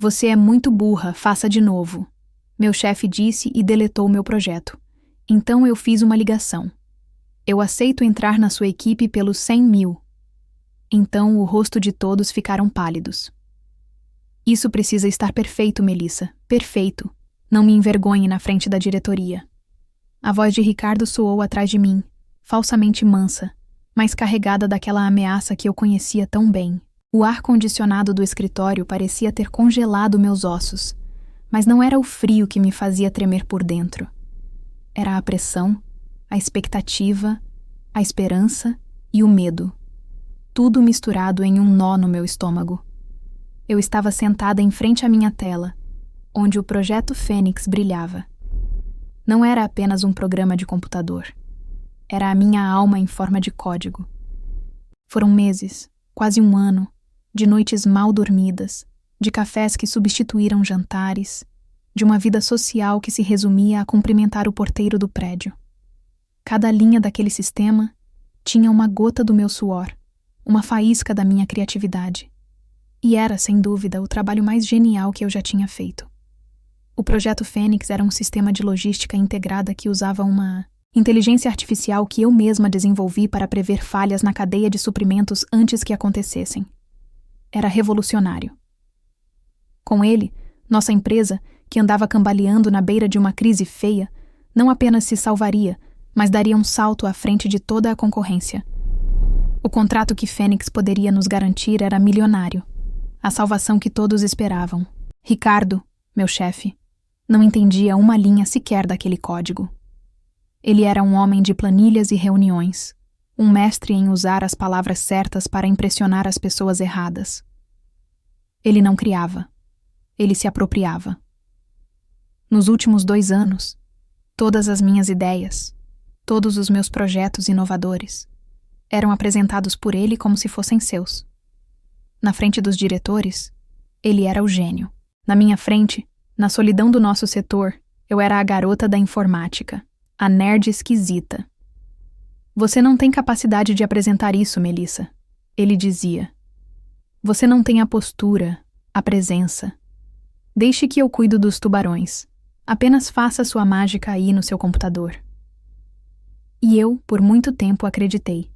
Você é muito burra, faça de novo. Meu chefe disse e deletou meu projeto. Então eu fiz uma ligação. Eu aceito entrar na sua equipe pelos 100 mil. Então o rosto de todos ficaram pálidos. Isso precisa estar perfeito, Melissa. Perfeito. Não me envergonhe na frente da diretoria. A voz de Ricardo soou atrás de mim, falsamente mansa, mas carregada daquela ameaça que eu conhecia tão bem. O ar-condicionado do escritório parecia ter congelado meus ossos, mas não era o frio que me fazia tremer por dentro. Era a pressão, a expectativa, a esperança e o medo. Tudo misturado em um nó no meu estômago. Eu estava sentada em frente à minha tela, onde o Projeto Fênix brilhava. Não era apenas um programa de computador. Era a minha alma em forma de código. Foram meses, quase um ano, de noites mal dormidas, de cafés que substituíram jantares, de uma vida social que se resumia a cumprimentar o porteiro do prédio. Cada linha daquele sistema tinha uma gota do meu suor, uma faísca da minha criatividade. E era, sem dúvida, o trabalho mais genial que eu já tinha feito. O Projeto Fênix era um sistema de logística integrada que usava uma inteligência artificial que eu mesma desenvolvi para prever falhas na cadeia de suprimentos antes que acontecessem. Era revolucionário. Com ele, nossa empresa, que andava cambaleando na beira de uma crise feia, não apenas se salvaria, mas daria um salto à frente de toda a concorrência. O contrato que Fênix poderia nos garantir era milionário. A salvação que todos esperavam. Ricardo, meu chefe, não entendia uma linha sequer daquele código. Ele era um homem de planilhas e reuniões, um mestre em usar as palavras certas para impressionar as pessoas erradas. Ele não criava, ele se apropriava. Nos últimos 2 anos, todas as minhas ideias, todos os meus projetos inovadores, eram apresentados por ele como se fossem seus. Na frente dos diretores, ele era o gênio. Na minha frente, na solidão do nosso setor, eu era a garota da informática, a nerd esquisita. Você não tem capacidade de apresentar isso, Melissa, ele dizia. Você não tem a postura, a presença. Deixe que eu cuido dos tubarões. Apenas faça sua mágica aí no seu computador. E eu, por muito tempo, acreditei.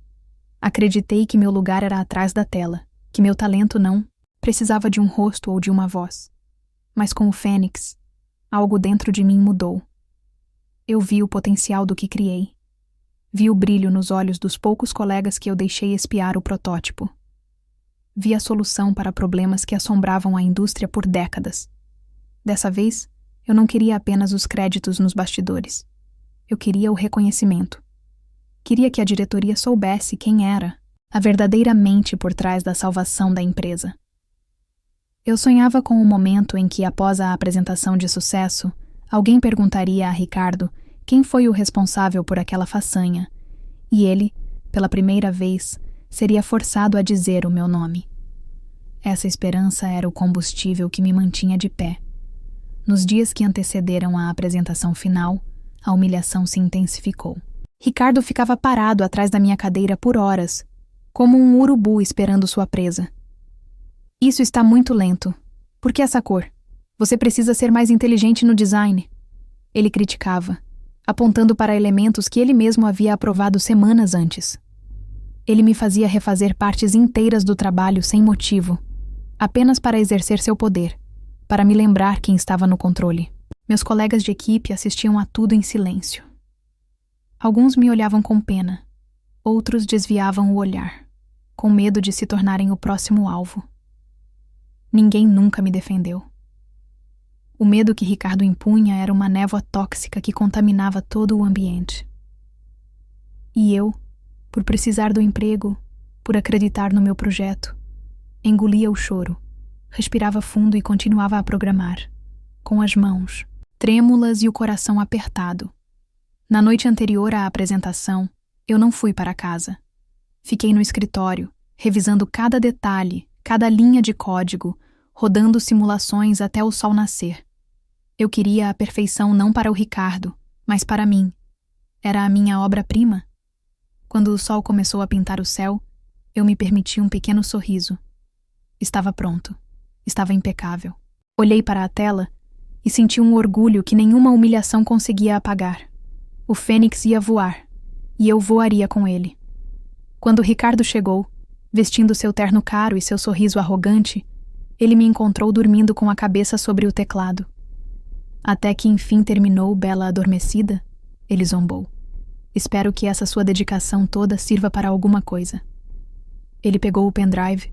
Acreditei que meu lugar era atrás da tela, que meu talento não precisava de um rosto ou de uma voz. Mas com o Fênix, algo dentro de mim mudou. Eu vi o potencial do que criei. Vi o brilho nos olhos dos poucos colegas que eu deixei espiar o protótipo. Vi a solução para problemas que assombravam a indústria por décadas. Dessa vez, eu não queria apenas os créditos nos bastidores. Eu queria o reconhecimento. Queria que a diretoria soubesse quem era a verdadeira mente por trás da salvação da empresa. Eu sonhava com o momento em que, após a apresentação de sucesso, alguém perguntaria a Ricardo quem foi o responsável por aquela façanha, e ele, pela primeira vez, seria forçado a dizer o meu nome. Essa esperança era o combustível que me mantinha de pé. Nos dias que antecederam a apresentação final, a humilhação se intensificou. Ricardo ficava parado atrás da minha cadeira por horas, como um urubu esperando sua presa. Isso está muito lento. Por que essa cor? Você precisa ser mais inteligente no design. Ele criticava, apontando para elementos que ele mesmo havia aprovado semanas antes. Ele me fazia refazer partes inteiras do trabalho sem motivo, apenas para exercer seu poder, para me lembrar quem estava no controle. Meus colegas de equipe assistiam a tudo em silêncio. Alguns me olhavam com pena, outros desviavam o olhar, com medo de se tornarem o próximo alvo. Ninguém nunca me defendeu. O medo que Ricardo impunha era uma névoa tóxica que contaminava todo o ambiente. E eu, por precisar do emprego, por acreditar no meu projeto, engolia o choro, respirava fundo e continuava a programar, com as mãos trêmulas e o coração apertado. Na noite anterior à apresentação, eu não fui para casa. Fiquei no escritório, revisando cada detalhe, cada linha de código, rodando simulações até o sol nascer. Eu queria a perfeição não para o Ricardo, mas para mim. Era a minha obra-prima. Quando o sol começou a pintar o céu, eu me permiti um pequeno sorriso. Estava pronto. Estava impecável. Olhei para a tela e senti um orgulho que nenhuma humilhação conseguia apagar. O Fênix ia voar, e eu voaria com ele. Quando Ricardo chegou, vestindo seu terno caro e seu sorriso arrogante, ele me encontrou dormindo com a cabeça sobre o teclado. Até que enfim terminou, bela adormecida, ele zombou. Espero que essa sua dedicação toda sirva para alguma coisa. Ele pegou o pendrive,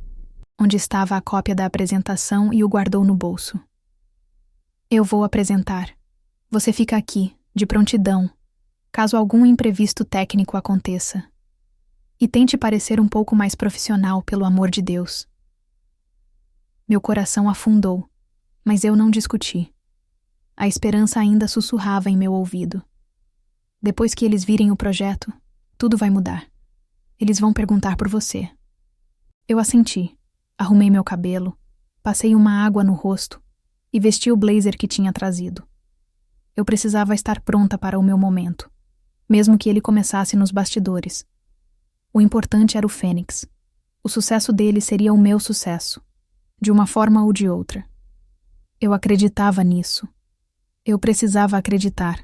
onde estava a cópia da apresentação, e o guardou no bolso. Eu vou apresentar. Você fica aqui, de prontidão, caso algum imprevisto técnico aconteça. E tente parecer um pouco mais profissional, pelo amor de Deus. Meu coração afundou, mas eu não discuti. A esperança ainda sussurrava em meu ouvido. Depois que eles virem o projeto, tudo vai mudar. Eles vão perguntar por você. Eu assenti, arrumei meu cabelo, passei uma água no rosto e vesti o blazer que tinha trazido. Eu precisava estar pronta para o meu momento, mesmo que ele começasse nos bastidores. O importante era o Fênix. O sucesso dele seria o meu sucesso, de uma forma ou de outra. Eu acreditava nisso. Eu precisava acreditar.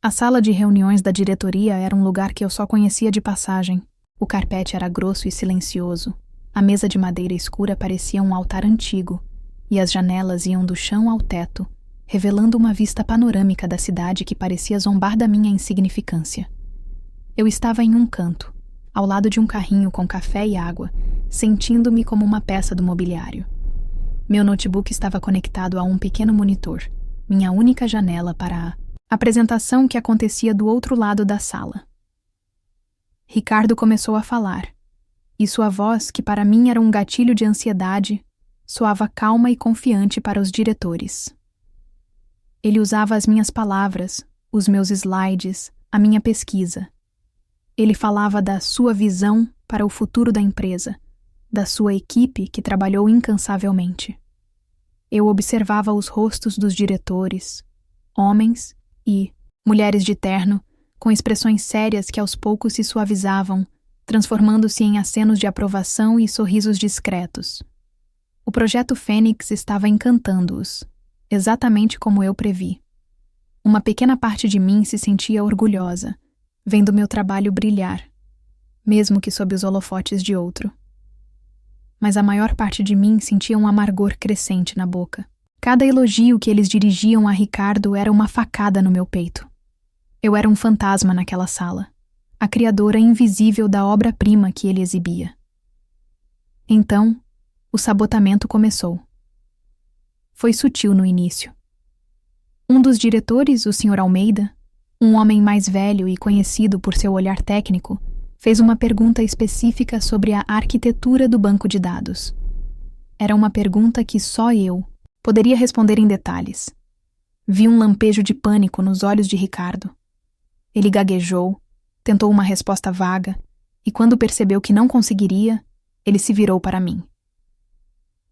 A sala de reuniões da diretoria era um lugar que eu só conhecia de passagem. O carpete era grosso e silencioso. A mesa de madeira escura parecia um altar antigo, e as janelas iam do chão ao teto, revelando uma vista panorâmica da cidade que parecia zombar da minha insignificância. Eu estava em um canto, ao lado de um carrinho com café e água, sentindo-me como uma peça do mobiliário. Meu notebook estava conectado a um pequeno monitor, minha única janela para a apresentação que acontecia do outro lado da sala. Ricardo começou a falar, e sua voz, que para mim era um gatilho de ansiedade, soava calma e confiante para os diretores. Ele usava as minhas palavras, os meus slides, a minha pesquisa. Ele falava da sua visão para o futuro da empresa, da sua equipe que trabalhou incansavelmente. Eu observava os rostos dos diretores, homens e mulheres de terno, com expressões sérias que aos poucos se suavizavam, transformando-se em acenos de aprovação e sorrisos discretos. O projeto Fênix estava encantando-os, exatamente como eu previ. Uma pequena parte de mim se sentia orgulhosa, vendo meu trabalho brilhar, mesmo que sob os holofotes de outro. Mas a maior parte de mim sentia um amargor crescente na boca. Cada elogio que eles dirigiam a Ricardo era uma facada no meu peito. Eu era um fantasma naquela sala, a criadora invisível da obra-prima que ele exibia. Então, o sabotamento começou. Foi sutil no início. Um dos diretores, o Sr. Almeida, um homem mais velho e conhecido por seu olhar técnico, fez uma pergunta específica sobre a arquitetura do banco de dados. Era uma pergunta que só eu poderia responder em detalhes. Vi um lampejo de pânico nos olhos de Ricardo. Ele gaguejou, tentou uma resposta vaga, e quando percebeu que não conseguiria, ele se virou para mim.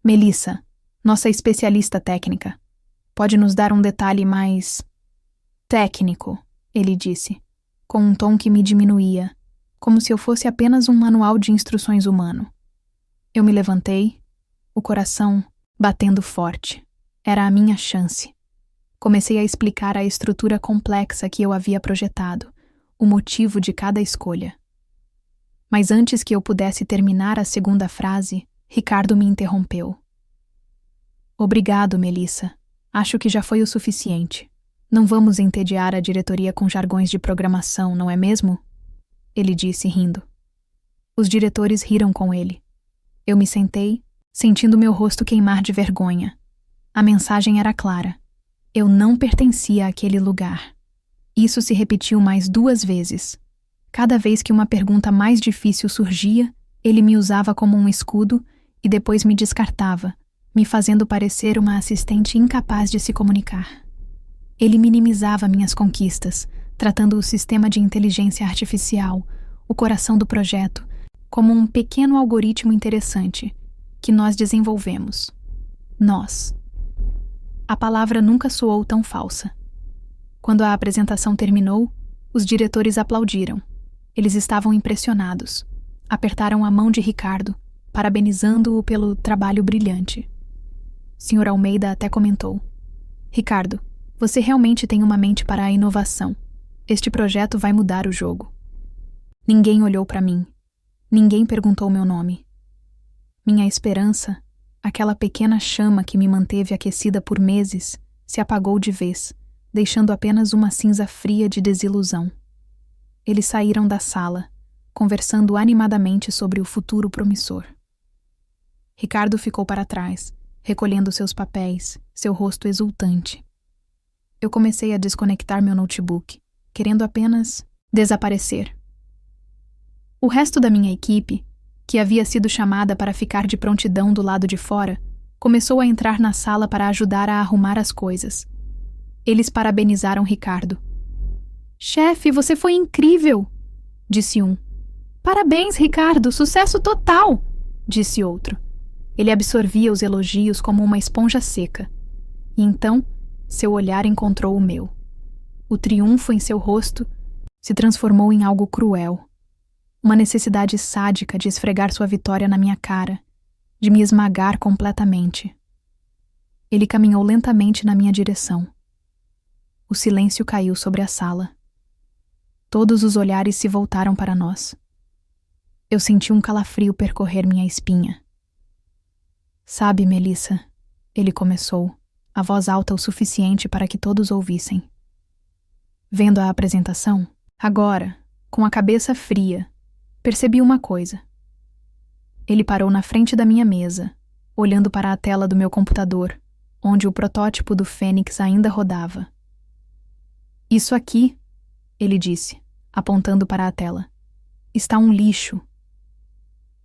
Melissa, nossa especialista técnica, pode nos dar um detalhe mais técnico, ele disse, com um tom que me diminuía, como se eu fosse apenas um manual de instruções humano. Eu me levantei, o coração batendo forte. Era a minha chance. Comecei a explicar a estrutura complexa que eu havia projetado, o motivo de cada escolha. Mas antes que eu pudesse terminar a segunda frase, Ricardo me interrompeu. Obrigado, Melissa. Acho que já foi o suficiente. Não vamos entediar a diretoria com jargões de programação, não é mesmo? Ele disse, rindo. Os diretores riram com ele. Eu me sentei, sentindo meu rosto queimar de vergonha. A mensagem era clara. Eu não pertencia àquele lugar. Isso se repetiu mais 2 vezes. Cada vez que uma pergunta mais difícil surgia, ele me usava como um escudo e depois me descartava, me fazendo parecer uma assistente incapaz de se comunicar. Ele minimizava minhas conquistas, tratando o sistema de inteligência artificial, o coração do projeto, como um pequeno algoritmo interessante que nós desenvolvemos. Nós. A palavra nunca soou tão falsa. Quando a apresentação terminou, os diretores aplaudiram. Eles estavam impressionados. Apertaram a mão de Ricardo, parabenizando-o pelo trabalho brilhante. Sr. Almeida até comentou: Ricardo, você realmente tem uma mente para a inovação. Este projeto vai mudar o jogo. Ninguém olhou para mim. Ninguém perguntou meu nome. Minha esperança, aquela pequena chama que me manteve aquecida por meses, se apagou de vez, deixando apenas uma cinza fria de desilusão. Eles saíram da sala, conversando animadamente sobre o futuro promissor. Ricardo ficou para trás, recolhendo seus papéis, seu rosto exultante. Eu comecei a desconectar meu notebook, querendo apenas desaparecer. O resto da minha equipe, que havia sido chamada para ficar de prontidão do lado de fora, começou a entrar na sala para ajudar a arrumar as coisas. Eles parabenizaram Ricardo. Chefe, você foi incrível, disse um. Parabéns, Ricardo, sucesso total, disse outro. Ele absorvia os elogios como uma esponja seca. E então, seu olhar encontrou o meu. O triunfo em seu rosto se transformou em algo cruel. Uma necessidade sádica de esfregar sua vitória na minha cara, de me esmagar completamente. Ele caminhou lentamente na minha direção. O silêncio caiu sobre a sala. Todos os olhares se voltaram para nós. Eu senti um calafrio percorrer minha espinha. Sabe, Melissa, ele começou, a voz alta o suficiente para que todos ouvissem. Vendo a apresentação, agora, com a cabeça fria, percebi uma coisa. Ele parou na frente da minha mesa, olhando para a tela do meu computador, onde o protótipo do Fênix ainda rodava. Isso aqui, ele disse, apontando para a tela, está um lixo.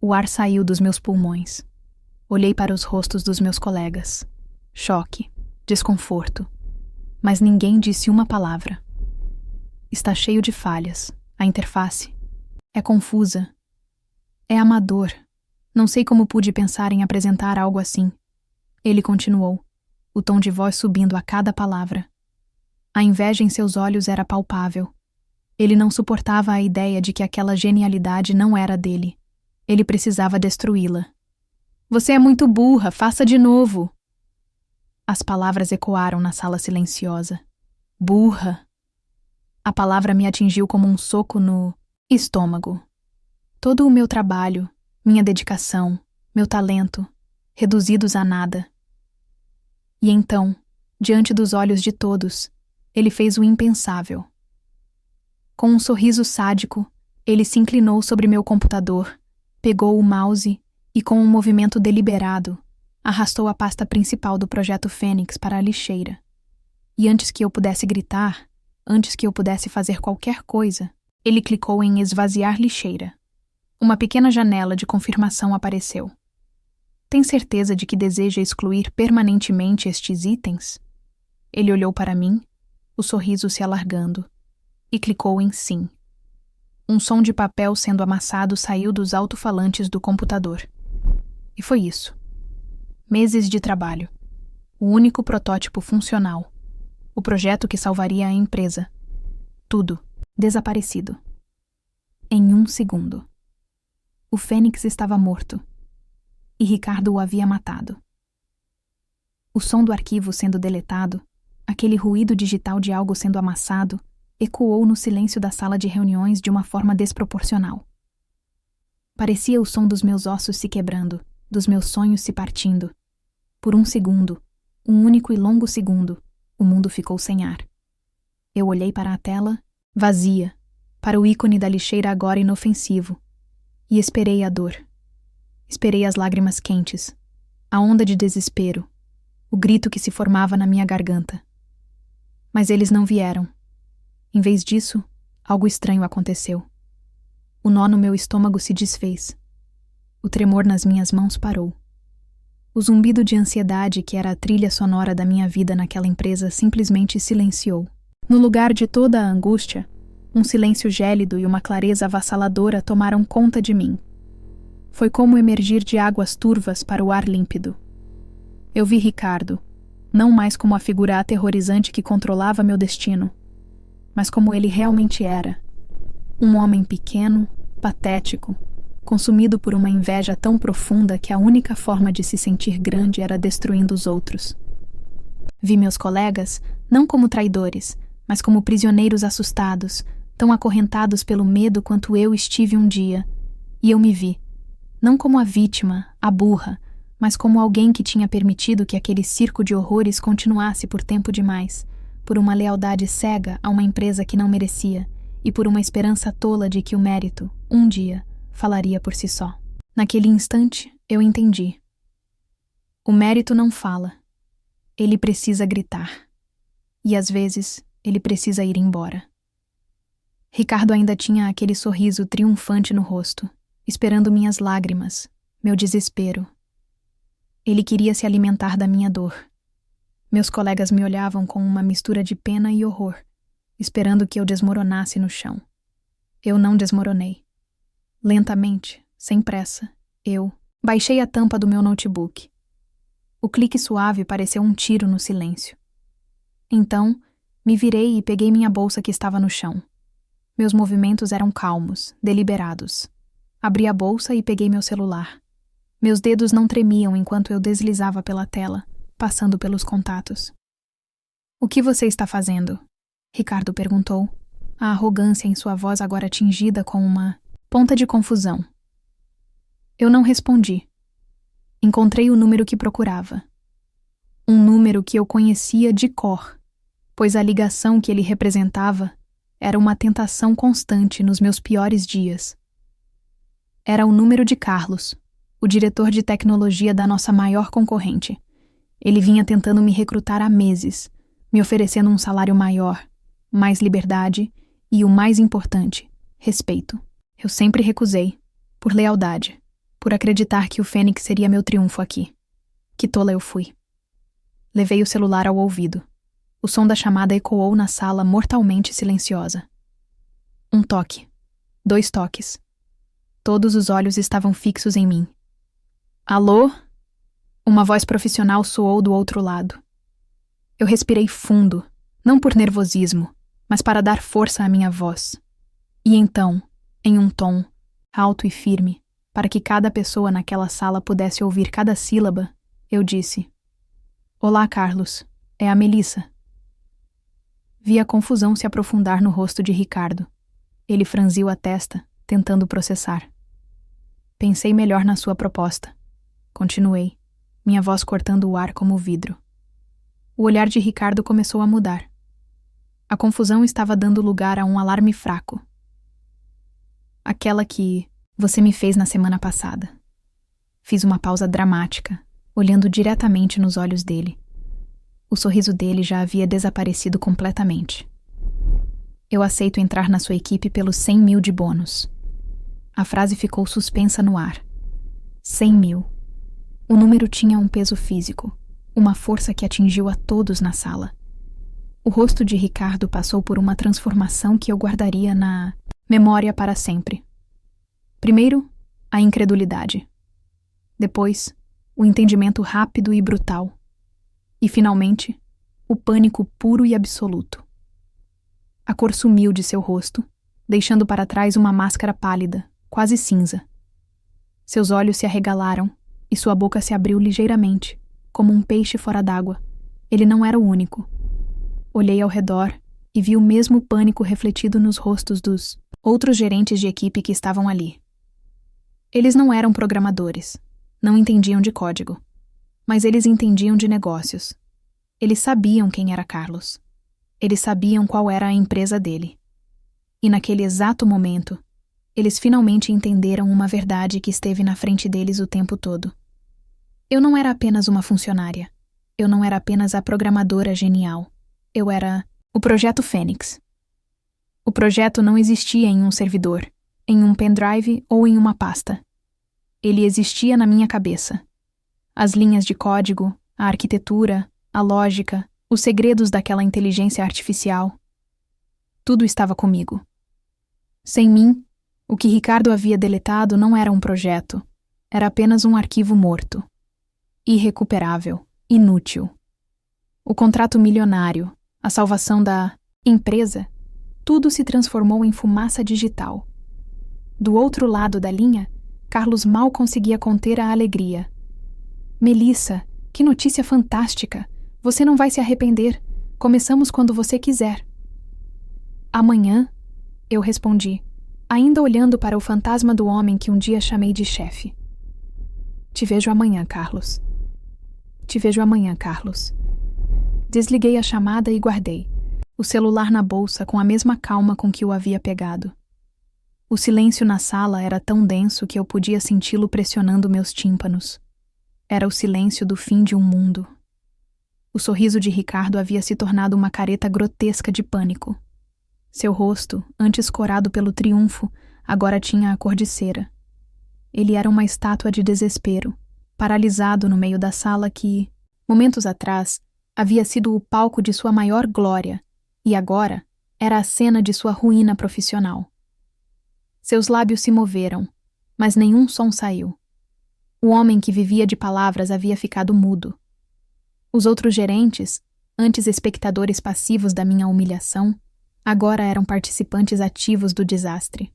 O ar saiu dos meus pulmões. Olhei para os rostos dos meus colegas. Choque, desconforto. Mas ninguém disse uma palavra. Está cheio de falhas. A interface é confusa. É amador. Não sei como pude pensar em apresentar algo assim. Ele continuou, o tom de voz subindo a cada palavra. A inveja em seus olhos era palpável. Ele não suportava a ideia de que aquela genialidade não era dele. Ele precisava destruí-la. Você é muito burra, faça de novo. As palavras ecoaram na sala silenciosa. Burra. A palavra me atingiu como um soco no estômago. Todo o meu trabalho, minha dedicação, meu talento, reduzidos a nada. E então, diante dos olhos de todos, ele fez o impensável. Com um sorriso sádico, ele se inclinou sobre meu computador, pegou o mouse e, com um movimento deliberado, arrastou a pasta principal do projeto Fênix para a lixeira. E antes que eu pudesse gritar, antes que eu pudesse fazer qualquer coisa, ele clicou em esvaziar lixeira. Uma pequena janela de confirmação apareceu. Tem certeza de que deseja excluir permanentemente estes itens? Ele olhou para mim, o sorriso se alargando, e clicou em sim. Um som de papel sendo amassado saiu dos alto-falantes do computador. E foi isso. Meses de trabalho. O único protótipo funcional. O projeto que salvaria a empresa. Tudo desaparecido. Em 1 segundo. O Fênix estava morto. E Ricardo o havia matado. O som do arquivo sendo deletado, aquele ruído digital de algo sendo amassado, ecoou no silêncio da sala de reuniões de uma forma desproporcional. Parecia o som dos meus ossos se quebrando, dos meus sonhos se partindo. Por 1 segundo, um único e longo segundo, o mundo ficou sem ar. Eu olhei para a tela, vazia, para o ícone da lixeira agora inofensivo, e esperei a dor. Esperei as lágrimas quentes, a onda de desespero, o grito que se formava na minha garganta. Mas eles não vieram. Em vez disso, algo estranho aconteceu. O nó no meu estômago se desfez. O tremor nas minhas mãos parou. O zumbido de ansiedade que era a trilha sonora da minha vida naquela empresa simplesmente silenciou. No lugar de toda a angústia, um silêncio gélido e uma clareza avassaladora tomaram conta de mim. Foi como emergir de águas turvas para o ar límpido. Eu vi Ricardo, não mais como a figura aterrorizante que controlava meu destino, mas como ele realmente era. Um homem pequeno, patético, consumido por uma inveja tão profunda que a única forma de se sentir grande era destruindo os outros. Vi meus colegas, não como traidores, mas como prisioneiros assustados, tão acorrentados pelo medo quanto eu estive um dia, e eu me vi, não como a vítima, a burra, mas como alguém que tinha permitido que aquele circo de horrores continuasse por tempo demais, por uma lealdade cega a uma empresa que não merecia, e por uma esperança tola de que o mérito, um dia, falaria por si só. Naquele instante, eu entendi. O mérito não fala. Ele precisa gritar. E às vezes, ele precisa ir embora. Ricardo ainda tinha aquele sorriso triunfante no rosto, esperando minhas lágrimas, meu desespero. Ele queria se alimentar da minha dor. Meus colegas me olhavam com uma mistura de pena e horror, esperando que eu desmoronasse no chão. Eu não desmoronei. Lentamente, sem pressa, eu baixei a tampa do meu notebook. O clique suave pareceu um tiro no silêncio. Então, me virei e peguei minha bolsa que estava no chão. Meus movimentos eram calmos, deliberados. Abri a bolsa e peguei meu celular. Meus dedos não tremiam enquanto eu deslizava pela tela, passando pelos contatos. "O que você está fazendo?" Ricardo perguntou, a arrogância em sua voz agora tingida com uma ponta de confusão. Eu não respondi. Encontrei o número que procurava. Um número que eu conhecia de cor, pois a ligação que ele representava era uma tentação constante nos meus piores dias. Era o número de Carlos, o diretor de tecnologia da nossa maior concorrente. Ele vinha tentando me recrutar há meses, me oferecendo um salário maior, mais liberdade e, o mais importante, respeito. Eu sempre recusei, por lealdade, por acreditar que o Fênix seria meu triunfo aqui. Que tola eu fui. Levei o celular ao ouvido. O som da chamada ecoou na sala mortalmente silenciosa. Um toque. 2 toques. Todos os olhos estavam fixos em mim. "Alô?" Uma voz profissional soou do outro lado. Eu respirei fundo, não por nervosismo, mas para dar força à minha voz. E então, em um tom alto e firme, para que cada pessoa naquela sala pudesse ouvir cada sílaba, eu disse: "Olá, Carlos. É a Melissa." Vi a confusão se aprofundar no rosto de Ricardo. Ele franziu a testa, tentando processar. "Pensei melhor na sua proposta." Continuei, minha voz cortando o ar como vidro. O olhar de Ricardo começou a mudar. A confusão estava dando lugar a um alarme fraco. "Aquela que você me fez na semana passada." Fiz uma pausa dramática, olhando diretamente nos olhos dele. O sorriso dele já havia desaparecido completamente. "Eu aceito entrar na sua equipe pelos 100 mil de bônus." A frase ficou suspensa no ar. 100 mil. O número tinha um peso físico, uma força que atingiu a todos na sala. O rosto de Ricardo passou por uma transformação que eu guardaria na memória para sempre. Primeiro, a incredulidade. Depois, o entendimento rápido e brutal. E, finalmente, o pânico puro e absoluto. A cor sumiu de seu rosto, deixando para trás uma máscara pálida, quase cinza. Seus olhos se arregalaram e sua boca se abriu ligeiramente, como um peixe fora d'água. Ele não era o único. Olhei ao redor e vi o mesmo pânico refletido nos rostos dos outros gerentes de equipe que estavam ali. Eles não eram programadores, não entendiam de código, mas eles entendiam de negócios. Eles sabiam quem era Carlos. Eles sabiam qual era a empresa dele. E naquele exato momento, eles finalmente entenderam uma verdade que esteve na frente deles o tempo todo. Eu não era apenas uma funcionária. Eu não era apenas a programadora genial. Eu era o Projeto Fênix. O projeto não existia em um servidor, em um pendrive ou em uma pasta. Ele existia na minha cabeça. As linhas de código, a arquitetura, a lógica, os segredos daquela inteligência artificial. Tudo estava comigo. Sem mim, o que Ricardo havia deletado não era um projeto. Era apenas um arquivo morto. Irrecuperável, inútil. O contrato milionário, a salvação da empresa, tudo se transformou em fumaça digital. Do outro lado da linha, Carlos mal conseguia conter a alegria. Melissa, que notícia fantástica! Você não vai se arrepender. Começamos quando você quiser. Amanhã? Eu respondi, ainda olhando para o fantasma do homem que um dia chamei de chefe. Te vejo amanhã, Carlos. Te vejo amanhã, Carlos. Desliguei a chamada e guardei, o celular na bolsa com a mesma calma com que o havia pegado. O silêncio na sala era tão denso que eu podia senti-lo pressionando meus tímpanos. Era o silêncio do fim de um mundo. O sorriso de Ricardo havia se tornado uma careta grotesca de pânico. Seu rosto, antes corado pelo triunfo, agora tinha a cor de cera. Ele era uma estátua de desespero, paralisado no meio da sala que, momentos atrás, havia sido o palco de sua maior glória e agora era a cena de sua ruína profissional. Seus lábios se moveram, mas nenhum som saiu. O homem que vivia de palavras havia ficado mudo. Os outros gerentes, antes espectadores passivos da minha humilhação, agora eram participantes ativos do desastre.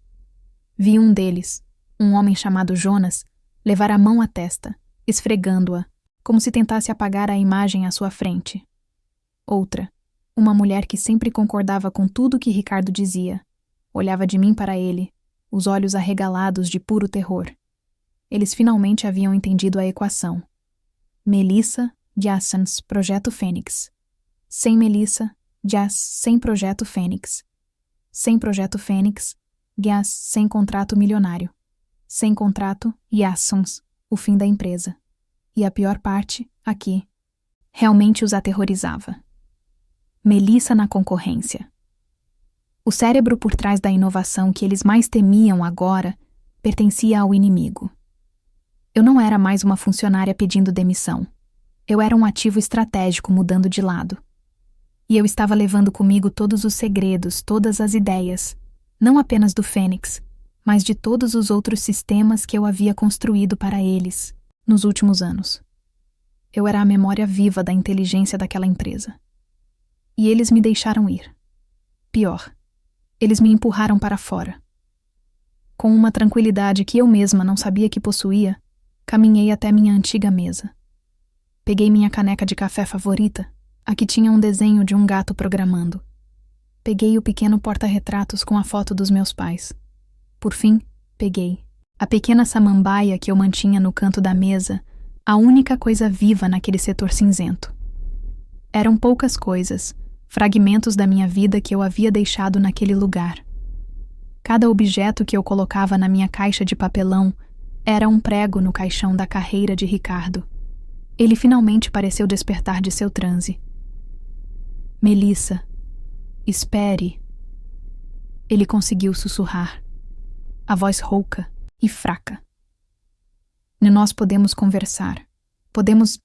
Vi um deles, um homem chamado Jonas, levar a mão à testa, esfregando-a, como se tentasse apagar a imagem à sua frente. Outra, uma mulher que sempre concordava com tudo que Ricardo dizia, olhava de mim para ele, os olhos arregalados de puro terror. Eles finalmente haviam entendido a equação. Melissa Jassens, Projeto Fênix. Sem Melissa, Jass sem Projeto Fênix. Sem Projeto Fênix, Jass sem contrato milionário. Sem contrato, Jassens, o fim da empresa. E a pior parte, aqui, realmente os aterrorizava. Melissa na concorrência. O cérebro por trás da inovação que eles mais temiam agora pertencia ao inimigo. Eu não era mais uma funcionária pedindo demissão. Eu era um ativo estratégico mudando de lado. E eu estava levando comigo todos os segredos, todas as ideias, não apenas do Fênix, mas de todos os outros sistemas que eu havia construído para eles nos últimos anos. Eu era a memória viva da inteligência daquela empresa. E eles me deixaram ir. Pior, eles me empurraram para fora. Com uma tranquilidade que eu mesma não sabia que possuía, caminhei até minha antiga mesa. Peguei minha caneca de café favorita, a que tinha um desenho de um gato programando. Peguei o pequeno porta-retratos com a foto dos meus pais. Por fim, peguei a pequena samambaia que eu mantinha no canto da mesa, a única coisa viva naquele setor cinzento. Eram poucas coisas, fragmentos da minha vida que eu havia deixado naquele lugar. Cada objeto que eu colocava na minha caixa de papelão era um prego no caixão da carreira de Ricardo. Ele finalmente pareceu despertar de seu transe. Melissa, espere. Ele conseguiu sussurrar, a voz rouca e fraca. Nós podemos conversar. Podemos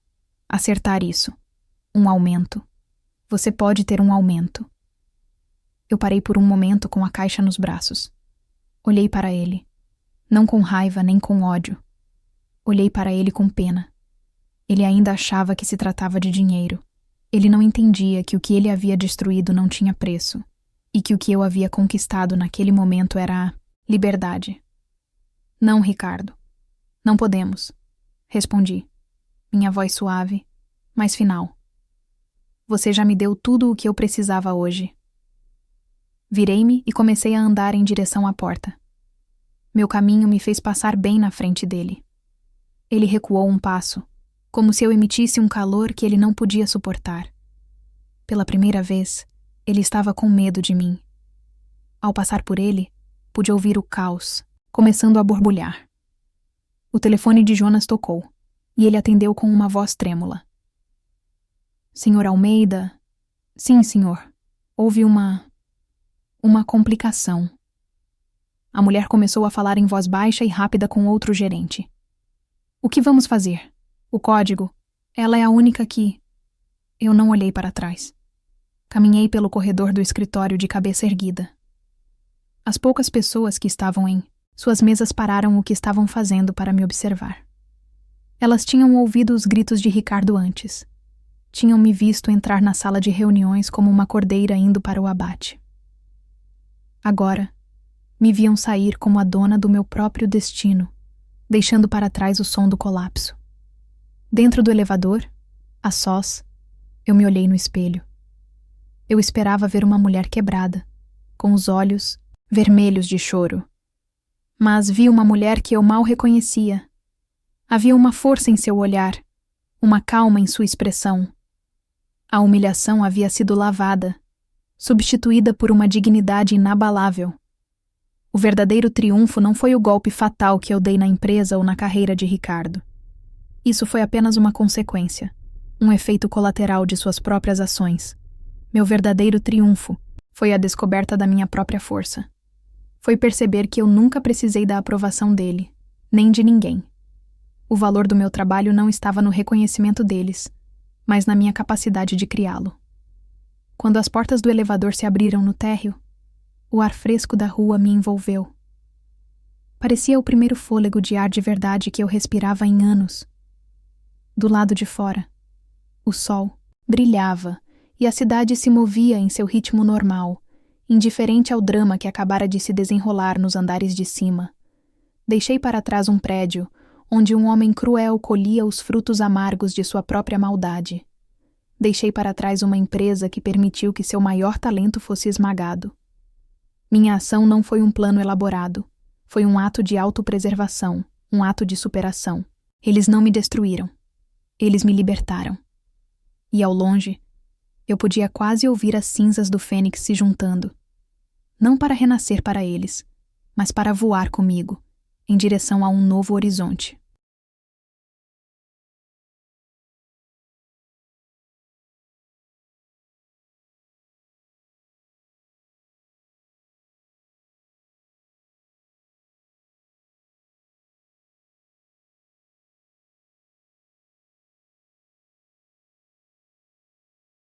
acertar isso. Um aumento. Você pode ter um aumento. Eu parei por um momento com a caixa nos braços. Olhei para ele. Não com raiva nem com ódio. Olhei para ele com pena. Ele ainda achava que se tratava de dinheiro. Ele não entendia que o que ele havia destruído não tinha preço e que o que eu havia conquistado naquele momento era a liberdade. Não, Ricardo. Não podemos, respondi, minha voz suave, mas final. Você já me deu tudo o que eu precisava hoje. Virei-me e comecei a andar em direção à porta. Meu caminho me fez passar bem na frente dele. Ele recuou um passo, como se eu emitisse um calor que ele não podia suportar. Pela primeira vez, ele estava com medo de mim. Ao passar por ele, pude ouvir o caos, começando a borbulhar. O telefone de Jonas tocou, e ele atendeu com uma voz trêmula. Senhor Almeida? Sim, senhor. Houve uma complicação. A mulher começou a falar em voz baixa e rápida com outro gerente. O que vamos fazer? O código. Ela é a única que... Eu não olhei para trás. Caminhei pelo corredor do escritório de cabeça erguida. As poucas pessoas que estavam em suas mesas pararam o que estavam fazendo para me observar. Elas tinham ouvido os gritos de Ricardo antes. Tinham me visto entrar na sala de reuniões como uma cordeira indo para o abate. Agora, me viam sair como a dona do meu próprio destino, deixando para trás o som do colapso. Dentro do elevador, a sós, eu me olhei no espelho. Eu esperava ver uma mulher quebrada, com os olhos vermelhos de choro. Mas vi uma mulher que eu mal reconhecia. Havia uma força em seu olhar, uma calma em sua expressão. A humilhação havia sido lavada, substituída por uma dignidade inabalável. O verdadeiro triunfo não foi o golpe fatal que eu dei na empresa ou na carreira de Ricardo. Isso foi apenas uma consequência, um efeito colateral de suas próprias ações. Meu verdadeiro triunfo foi a descoberta da minha própria força. Foi perceber que eu nunca precisei da aprovação dele, nem de ninguém. O valor do meu trabalho não estava no reconhecimento deles, mas na minha capacidade de criá-lo. Quando as portas do elevador se abriram no térreo, o ar fresco da rua me envolveu. Parecia o primeiro fôlego de ar de verdade que eu respirava em anos. Do lado de fora, o sol brilhava e a cidade se movia em seu ritmo normal, indiferente ao drama que acabara de se desenrolar nos andares de cima. Deixei para trás um prédio onde um homem cruel colhia os frutos amargos de sua própria maldade. Deixei para trás uma empresa que permitiu que seu maior talento fosse esmagado. Minha ação não foi um plano elaborado. Foi um ato de autopreservação, um ato de superação. Eles não me destruíram. Eles me libertaram. E ao longe, eu podia quase ouvir as cinzas do fênix se juntando. Não para renascer para eles, mas para voar comigo, em direção a um novo horizonte.